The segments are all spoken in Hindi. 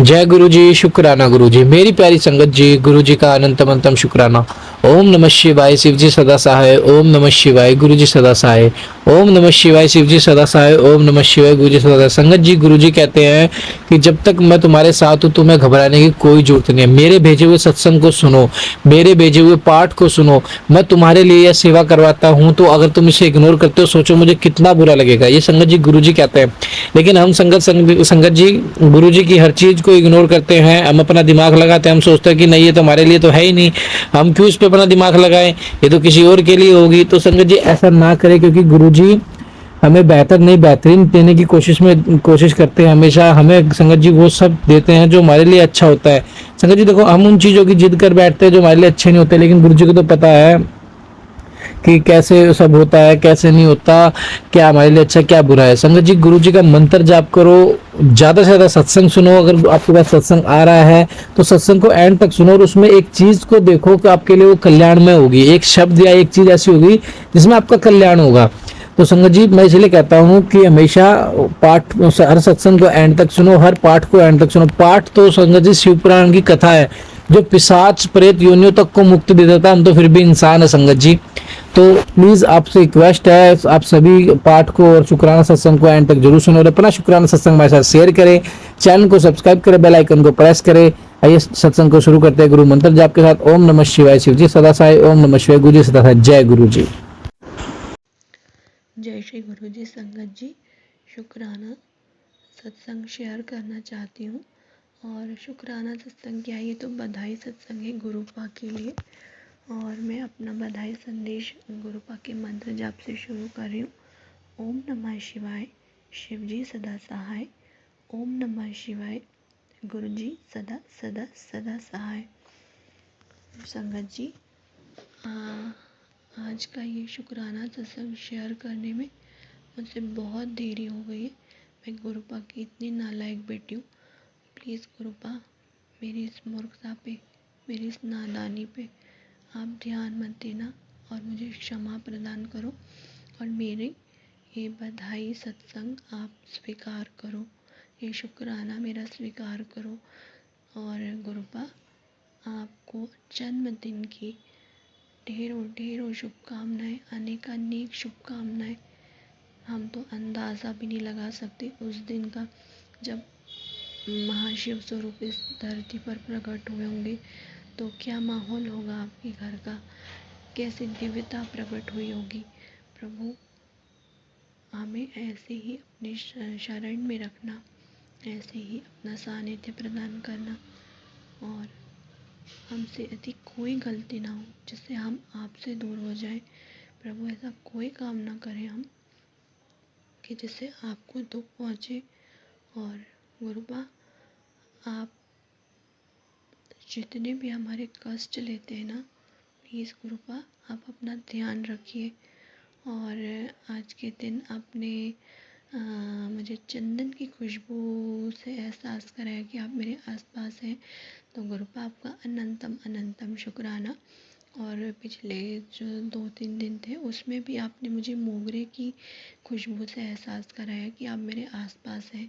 जय गुरु जी, शुक्राना गुरु जी। मेरी प्यारी संगत जी, गुरु जी का अनंतम अनंतम शुक्राना। ओम नमः शिवाय, शिव जी सदा सहाय। ओम नमः शिवाय, गुरु जी सदा सहाय। ओम नमः शिवाय, शिव जी सदा सहाय। ओम नमः शिवाय, गुरु जी सदा सहाय। संगत जी, गुरु जी कहते हैं कि जब तक मैं तुम्हारे साथ हूँ तुम्हें घबराने की कोई जरूरत नहीं है। मेरे भेजे हुए सत्संग को सुनो, मेरे भेजे हुए पाठ को सुनो। मैं तुम्हारे लिए यह सेवा करवाता हूँ, तो अगर तुम इसे इग्नोर करते हो सोचो मुझे कितना बुरा लगेगा। ये संगत जी गुरु जी कहते हैं। लेकिन हम संगत जी गुरु जी की हर चीज को इग्नोर करते हैं। हम अपना दिमाग लगाते हैं, हम सोचते हैं कि नहीं ये तो हमारे लिए तो है ही नहीं, हम क्यों इस पे अपना दिमाग लगाएं, ये तो किसी और के लिए होगी। तो संगत जी ऐसा ना करें, क्योंकि गुरु जी हमें बेहतर नहीं बेहतरीन देने की कोशिश करते हैं। हमेशा हमें संगत जी वो सब देते हैं जो हमारे लिए अच्छा होता है। संगत जी देखो, हम उन चीजों की जिद कर बैठते हैं जो हमारे लिए अच्छे नहीं होते, लेकिन गुरु जी को तो पता है कि कैसे सब होता है कैसे नहीं होता, क्या हमारे लिए अच्छा क्या बुरा है। संगत जी गुरु जी का मंत्र जाप करो, ज्यादा से ज्यादा सत्संग सुनो। अगर आपके पास सत्संग आ रहा है तो सत्संग को एंड तक सुनो और उसमें एक चीज को देखो कि आपके लिए वो कल्याण में होगी। एक शब्द या एक चीज ऐसी होगी जिसमें आपका कल्याण होगा। तो संगत जी मैं इसलिए कहता हूँ कि हमेशा पाठ हर सत्संग को एंड तक सुनो, हर पाठ को एंड तक सुनो। पाठ तो संगत जी शिव पुराण की कथा है जो पिशाच प्रेत योनियों तक को मुक्ति दे देता है। हम तो फिर भी इंसान है संगत जी। तो प्लीज आपसे रिक्वेस्ट है, आप सभी पाठ को और शुक्राना सत्संग को एंड तक जरूर सुनो और अपना शुक्राना सत्संग हमारे साथ शेयर करें। चैनल को सब्सक्राइब करें, बेल आइकन को प्रेस करें। आइए सत्संग को शुरू करते हैं गुरु मंत्र जाप के साथ। ओम नमः शिवाय, शिव जी सदा सहाय। ओम नमः शिवाय, गुरु जी सदा सहाय। जय गुरु जी। जय श्री गुरु जी। संगत जी, शुक्राना सत्संग शेयर करना चाहती हूँ। और शुक्राना सत्संग क्या है, ये तो बधाई सत्संग है गुरुपा के लिए। और मैं अपना बधाई संदेश गुरुपा के मंत्र जाप से शुरू कर रही हूँ। ओम नमः शिवाय, शिव जी सदा सहाय। ओम नमः शिवाय, गुरु जी सदा सदा सदा सहाय। संगत जी, आज का ये शुक्राना सत्संग शेयर करने में मुझसे बहुत देरी हो गई है। मैं गुरुपा की इतनी नालायक बेटी हूँ। प्लीज़ गुरुपा, मेरी इस मूर्खता पे, मेरी इस नादानी पे आप ध्यान मत देना और मुझे क्षमा प्रदान करो और मेरे ये बधाई सत्संग आप स्वीकार करो, ये शुक्राना मेरा स्वीकार करो। और गुरुपा, आपको जन्मदिन की ढेरों ढेरों शुभकामनाएं, अनेक शुभकामनाएं। हम तो अंदाज़ा भी नहीं लगा सकते उस दिन का, जब महाशिव स्वरूप इस धरती पर प्रकट हुए होंगे तो क्या माहौल होगा आपके घर का, कैसी दिव्यता प्रकट हुई होगी। प्रभु, हमें ऐसे ही अपने शरण में रखना, ऐसे ही अपना सानिध्य प्रदान करना और हमसे यदि कोई गलती ना हो जिससे हम आपसे दूर हो जाए। प्रभु, ऐसा कोई काम ना करें हम कि जिससे आपको दुख पहुँचे। और गुरुबा, आप जितने भी हमारे कष्ट लेते हैं ना, प्लीज़ गुरुबा आप अपना ध्यान रखिए। और आज के दिन आपने मुझे चंदन की खुशबू से एहसास कराया कि आप मेरे आसपास हैं। तो गुरुबा आपका अनंतम अनंतम शुक्राना। और पिछले जो 2-3 दिन थे उसमें भी आपने मुझे मोगरे की खुशबू से एहसास कराया कि आप मेरे आसपास हैं।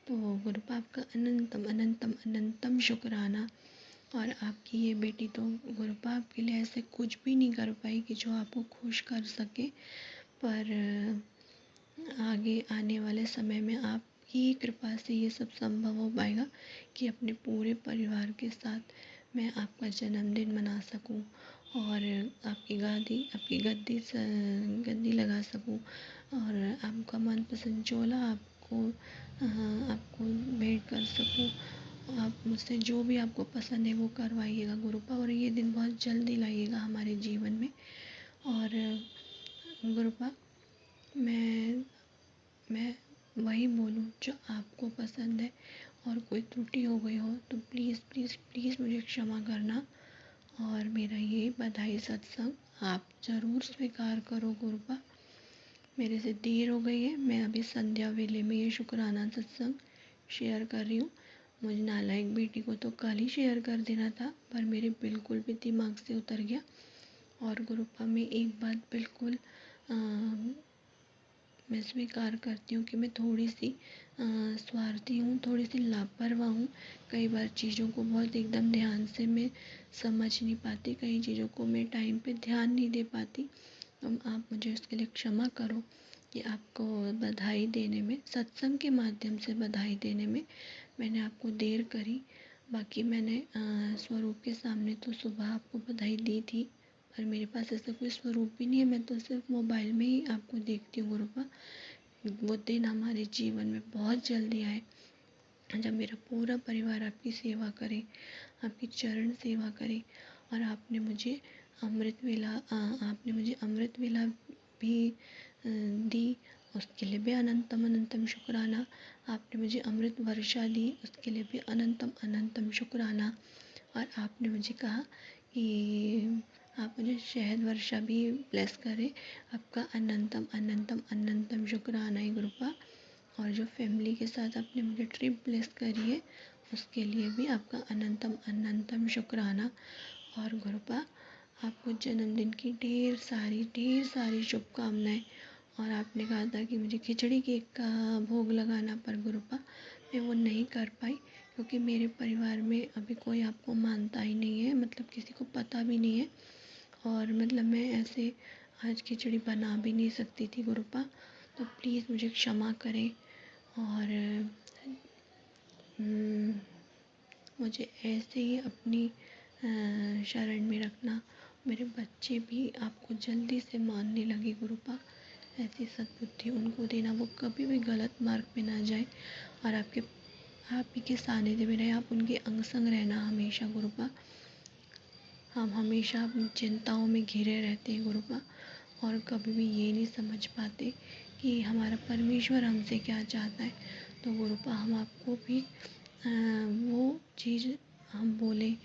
तो गुरुपा आपका अनंतम अनंतम अनंतम शुक्राना। और आपकी ये बेटी तो गुरुपा आपके लिए ऐसे कुछ भी नहीं कर पाई कि जो आपको खुश कर सके, पर आगे आने वाले समय में आपकी कृपा से ये सब संभव हो पाएगा कि अपने पूरे परिवार के साथ मैं आपका जन्मदिन मना सकूं और आपकी गद्दी लगा सकूं और आपका मनपसंद चोला आपको भेंट कर सकूं। आप मुझसे जो भी आपको पसंद है वो करवाइएगा गुरुपा, और ये दिन बहुत जल्दी लाइएगा हमारे जीवन में। और गुरुपा, मैं वही बोलूँ जो आपको पसंद है, और कोई त्रुटि हो गई हो तो प्लीज़ प्लीज़ प्लीज़ मुझे क्षमा करना। और मेरा ये बधाई सत्संग आप ज़रूर स्वीकार करो गुरुपा। मेरे से देर हो गई है, मैं अभी संध्या वेले में ये शुक्राना सत्संग शेयर कर रही हूँ। मुझ नालायक बेटी को तो कल ही शेयर कर देना था, पर मेरे बिल्कुल भी दिमाग से उतर गया। और गुरुपा में एक बात बिल्कुल मैं स्वीकार करती हूँ कि मैं थोड़ी सी स्वार्थी हूँ, थोड़ी सी लापरवाह हूँ। कई बार चीज़ों को बहुत एकदम ध्यान से मैं समझ नहीं पाती, कई चीज़ों को मैं टाइम पे ध्यान नहीं दे पाती। तो आप मुझे उसके लिए क्षमा करो कि आपको बधाई देने में, सत्संग के माध्यम से बधाई देने में मैंने आपको देर करी। बाकी मैंने स्वरूप के सामने तो सुबह आपको बधाई दी थी, पर मेरे पास ऐसा कोई स्वरूप भी नहीं है, मैं तो सिर्फ मोबाइल में ही आपको देखती हूँ गुरुपा। वो दिन हमारे जीवन में बहुत जल्दी आए जब मेरा पूरा परिवार आपकी सेवा करे, आपकी चरण सेवा करे। और आपने मुझे अमृत वेला भी दी, उसके लिए भी अनंतम अनंतम शुक्राना। आपने मुझे अमृत वर्षा दी, उसके लिए भी अनंतम अनंतम शुक्राना। और आपने मुझे कहा कि आप मुझे शहद वर्षा भी ब्लेस करें, आपका अनंतम अनंतम अनंतम शुक्राना है गुरुपा। और जो फैमिली के साथ आपने मुझे ट्रिप ब्लेस करी है, उसके लिए भी आपका अनंतम अनंतम शुक्राना। और गुरुपा, आपको जन्मदिन की ढेर सारी शुभकामनाएं। और आपने कहा था कि मुझे खिचड़ी केक का भोग लगाना, पर गुरुपा मैं वो नहीं कर पाई, क्योंकि मेरे परिवार में अभी कोई आपको मानता ही नहीं है, मतलब किसी को पता भी नहीं है। और मतलब मैं ऐसे आज खिचड़ी बना भी नहीं सकती थी गुरुपा, तो प्लीज़ मुझे क्षमा करें। और मुझे ऐसे ही अपनी शरण में रखना। मेरे बच्चे भी आपको जल्दी से मानने लगे गुरुपा, ऐसी सद्बुद्धि उनको देना, वो कभी भी गलत मार्ग पे ना जाए। और आप ही के सानिध्य में रहे, आप उनके अंग संग रहना हमेशा गुरुपा। हम हमेशा अपनी चिंताओं में घिरे रहते हैं गुरुपा, और कभी भी ये नहीं समझ पाते कि हमारा परमेश्वर हमसे क्या चाहता है। तो गुरुपा, हम आपको भी वो चीज़ हम बोलें,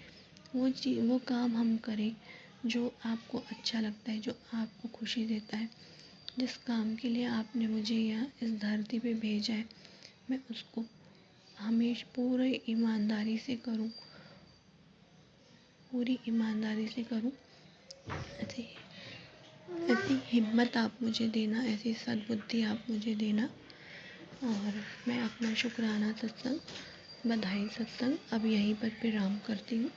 वो काम हम करें जो आपको अच्छा लगता है, जो आपको खुशी देता है। जिस काम के लिए आपने मुझे यहाँ इस धरती पे भेजा है, मैं उसको हमेशा पूरी ईमानदारी से करूँ, ऐसी हिम्मत आप मुझे देना, ऐसी सद्बुद्धि आप मुझे देना। और मैं अपना शुक्राना सत्संग, बधाई सत्संग अब यहीं पर विराम करती हूँ।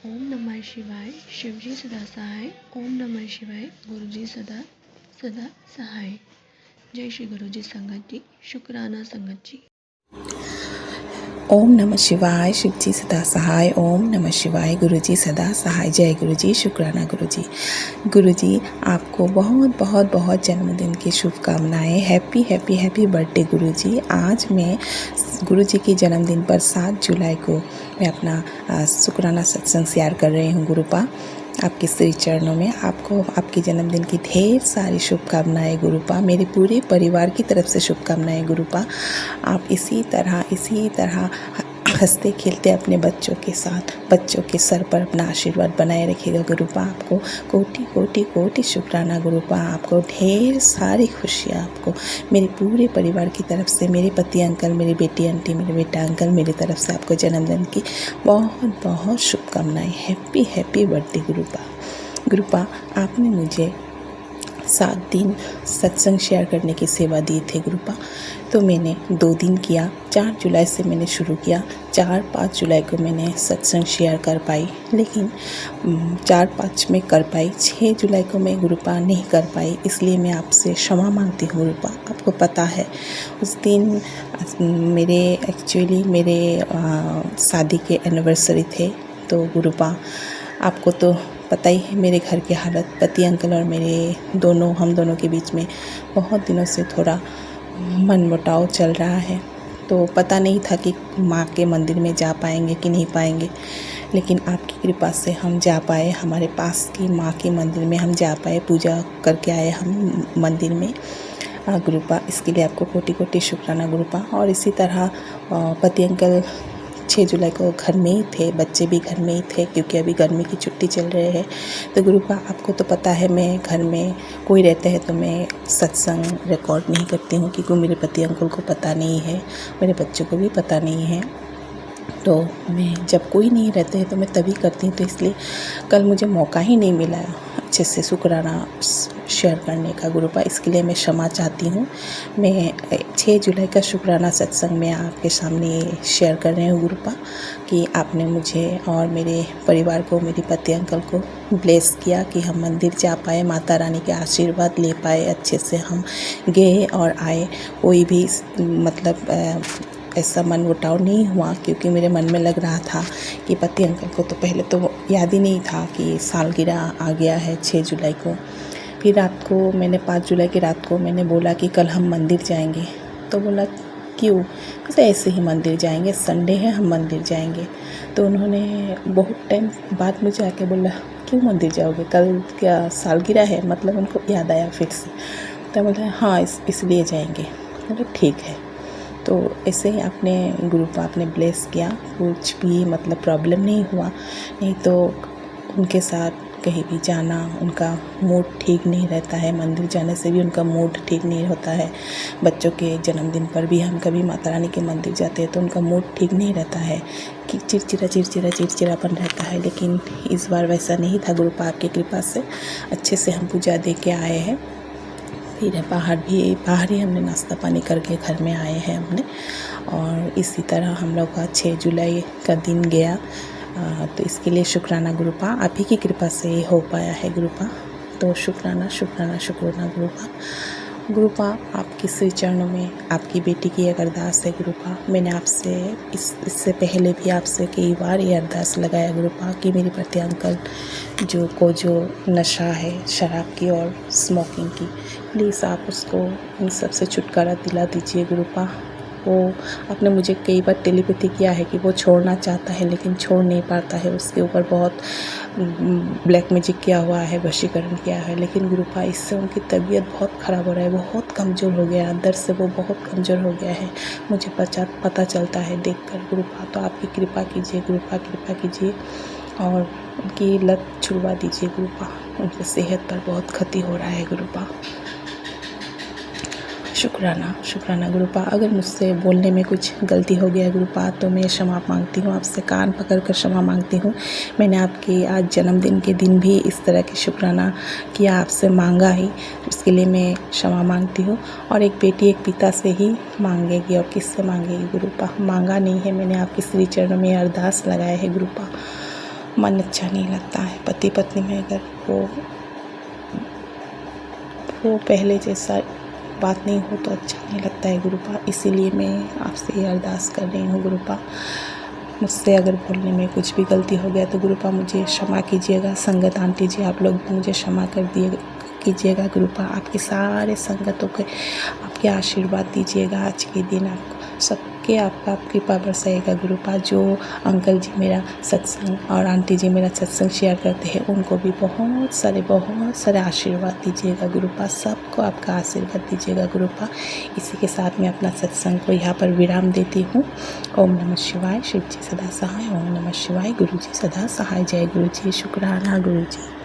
ओम नमः शिवाय, शिवजी सदा सहाय। ओम नमः शिवाय, गुरुजी सदा सदा सहाय। जय श्री गुरुजी संगत जी, शुक्राना संगत जी। ओम नमः शिवाय, शिवजी सदा सहाय। ओम नमः शिवाय, गुरुजी सदा सहाय। जय गुरुजी, शुक्राना गुरुजी। गुरुजी, आपको बहुत बहुत बहुत जन्मदिन की शुभकामनाएं। हैप्पी हैप्पी हैप्पी बर्थडे गुरुजी। आज मैं गुरुजी के जन्मदिन पर 7 जुलाई को मैं अपना शुक्राना सत्संग शेयर कर रही हूँ गुरुपा। आपके श्री चरणों में आपको आपके जन्मदिन की ढेर सारी शुभकामनाएं गुरुपा। मेरे पूरे परिवार की तरफ से शुभकामनाएं गुरुपा। आप इसी तरह हंसते खेलते अपने बच्चों के साथ, बच्चों के सर पर अपना आशीर्वाद बनाए रखिएगा गुरुपा। आपको कोटि कोटि कोटि शुक्राना गुरुपा। आपको ढेर सारी खुशियाँ आपको मेरे पूरे परिवार की तरफ से, मेरे पति अंकल, मेरी बेटी आंटी, मेरे बेटा अंकल, मेरी तरफ से आपको जन्मदिन की बहुत बहुत शुभकामनाएं। Happy happy birthday गुरुपा। गुरुपा, आपने मुझे 7 दिन सत्संग शेयर करने की सेवा दी थी गुरुपा। तो मैंने 2 दिन किया, 4 जुलाई से मैंने शुरू किया। 4-5 जुलाई को मैंने सत्संग शेयर कर पाई, लेकिन 4-5 में कर पाई। 6 जुलाई को मैं गुरुपा नहीं कर पाई, इसलिए मैं आपसे क्षमा मांगती हूँ गुरुपा। आपको पता है उस दिन मेरे शादी के एनिवर्सरी थे। तो गुरुपा, आपको तो पता ही है मेरे घर की हालत। पति अंकल और हम दोनों के बीच में बहुत दिनों से थोड़ा मनमुटाव चल रहा है। तो पता नहीं था कि माँ के मंदिर में जा पाएंगे कि नहीं पाएंगे, लेकिन आपकी कृपा से हम जा पाए। हमारे पास की माँ के मंदिर में हम जा पाए, पूजा करके आए हम मंदिर में गुरुपा। इसके लिए आपको कोटि कोटि शुक्राना गुरुपा। और इसी तरह पति अंकल 6 जुलाई को घर में ही थे, बच्चे भी घर में ही थे, क्योंकि अभी गर्मी की छुट्टी चल रही है। तो गुरुपा, आपको तो पता है मैं घर में कोई रहता है तो मैं सत्संग रिकॉर्ड नहीं करती हूँ, क्योंकि मेरे पति अंकल को पता नहीं है, मेरे बच्चों को भी पता नहीं है। तो मैं जब कोई नहीं रहते हैं तो मैं तभी करती हूँ, तो इसलिए कल मुझे मौका ही नहीं मिला अच्छे से शुक्राना शेयर करने का गुरुपा, इसके लिए मैं क्षमा चाहती हूँ। मैं 6 जुलाई का शुक्राना सत्संग में आपके सामने शेयर कर रही हूँ गुरुपा, कि आपने मुझे और मेरे परिवार को, मेरे पति अंकल को ब्लेस किया कि हम मंदिर जा पाए, माता रानी के आशीर्वाद ले पाए, अच्छे से हम गए और आए। कोई भी मतलब ऐसा मन मुटाव नहीं हुआ, क्योंकि मेरे मन में लग रहा था कि पति अंकल को तो पहले तो याद ही नहीं था कि सालगिरह आ गया है 6 जुलाई को। फिर रात को मैंने 5 जुलाई की रात को मैंने बोला कि कल हम मंदिर जाएंगे, तो बोला क्यों? कैसे ऐसे ही मंदिर जाएंगे, संडे है हम मंदिर जाएंगे। तो उन्होंने बहुत टाइम बाद मुझे आके बोला क्यों मंदिर जाओगे, कल क्या सालगिरह है? मतलब उनको याद आया फिर से, तो बोला हाँ इसलिए जाएंगे। बोला ठीक है। तो ऐसे ही आपने गुरुपा आपने ब्लेस किया, कुछ भी मतलब प्रॉब्लम नहीं हुआ। नहीं तो उनके साथ कहीं भी जाना, उनका मूड ठीक नहीं रहता है, मंदिर जाने से भी उनका मूड ठीक नहीं होता है। बच्चों के जन्मदिन पर भी हम कभी माता रानी के मंदिर जाते हैं तो उनका मूड ठीक नहीं रहता है, कि चिड़चिड़ापन रहता है। लेकिन इस बार वैसा नहीं था, गुरुपा आपकी कृपा से अच्छे से हम पूजा दे के आए हैं। फिर बाहर ही हमने नाश्ता पानी करके घर में आए हैं हमने। और इसी तरह हम लोग का 6 जुलाई का दिन गया। तो इसके लिए शुक्राना गुरुपा, आप ही की कृपा से हो पाया है गुरुपा। तो शुक्राना गुरुपा। गुरुपा आपके श्री चरणों में आपकी बेटी की एक अरदास है गुरुपा। मैंने आपसे इससे पहले भी आपसे कई बार ये अरदास लगाया गुरुपा कि मेरे पति अंकल जो नशा है शराब की और स्मोकिंग की, प्लीज़ आप उसको इन सब से छुटकारा दिला दीजिए गुरुपा। वो आपने मुझे कई बार टेलीपैथी किया है कि वो छोड़ना चाहता है लेकिन छोड़ नहीं पाता है, उसके ऊपर बहुत ब्लैक मैजिक किया हुआ है, वशीकरण किया है, लेकिन गुरुपा इससे उनकी तबीयत बहुत ख़राब हो रहा है, बहुत कमज़ोर हो गया है, अंदर से वो बहुत कमज़ोर हो गया है, मुझे पता चलता है देखकर गुरुपा। तो आपकी कृपा कीजिए गुरुपा, कृपा कीजिए और उनकी लत छुड़वा दीजिए गुरुपा। उनकी सेहत पर बहुत क्षति हो रहा है गुरुपा। शुक्राना गुरुपा। अगर मुझसे बोलने में कुछ गलती हो गया है गुरुपा तो मैं क्षमा मांगती हूँ आपसे, कान पकड़कर क्षमा मांगती हूँ। मैंने आपके आज जन्मदिन के दिन भी इस तरह की शुक्राना किया, आपसे मांगा ही, इसके लिए मैं क्षमा मांगती हूँ। और एक बेटी एक पिता से ही मांगेगी और किससे मांगेगी गुरुपा? मांगा नहीं है, मैंने आपके श्री चरणों में अरदास लगाया है गुरुपा। मन अच्छा नहीं लगता है, पति पत्नी में अगर वो पहले जैसा बात नहीं हो तो अच्छा नहीं लगता है गुरुपा। इसीलिए मैं आपसे ये अरदास कर रही हूँ गुरुपा। मुझसे अगर बोलने में कुछ भी गलती हो गया तो गुरुपा मुझे क्षमा कीजिएगा। संगत आंटी जी आप लोग मुझे क्षमा कीजिएगा गुरुपा। आपके सारे संगतों के आपके आशीर्वाद दीजिएगा। आज के दिन आपको सबके आपका कृपा बरसाएगा गुरुपा। जो अंकल जी मेरा सत्संग और आंटी जी मेरा सत्संग शेयर करते हैं उनको भी बहुत सारे आशीर्वाद दीजिएगा गुरुपा। सबको आपका आशीर्वाद दीजिएगा गुरुपा। इसी के साथ मैं अपना सत्संग को यहाँ पर विराम देती हूँ। ओम नमः शिवाय, शिव जी सदा सहाय। ओम नमः शिवाय, गुरु जी सदा सहाय। जय गुरु जी, शुक्राना गुरु जी।